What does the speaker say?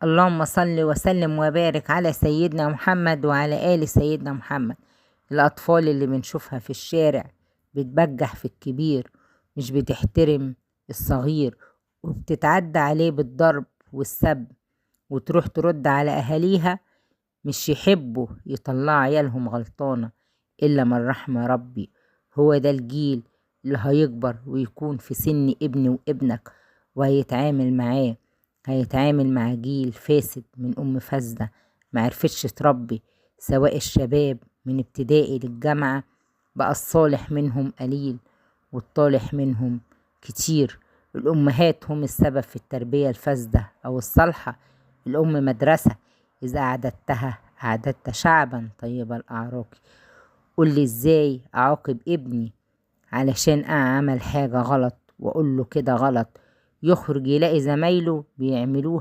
اللهم صل وسلم وبارك على سيدنا محمد وعلى آل سيدنا محمد. الأطفال اللي بنشوفها في الشارع بتبجح في الكبير، مش بتحترم الصغير، وبتتعدى عليه بالضرب والسب، وتروح ترد على أهاليها، مش يحبوا يطلعوا عيالهم غلطانة إلا من رحم ربي. هو ده الجيل اللي هيكبر ويكون في سن ابني وابنك، وهيتعامل معاه، هيتعامل مع جيل فاسد من أم فاسدة معرفتش تربي. سواء الشباب من ابتدائي للجامعة، بقى الصالح منهم قليل والطالح منهم كتير. الأمهات هم السبب في التربية الفاسدة أو الصالحة. الأم مدرسة، إذا أعددت شعبا طيب الأعراق. قولي إزاي أعاقب ابني علشان عمل حاجة غلط وأقول له كده غلط، يخرج يلاقي زمايله بيعملوها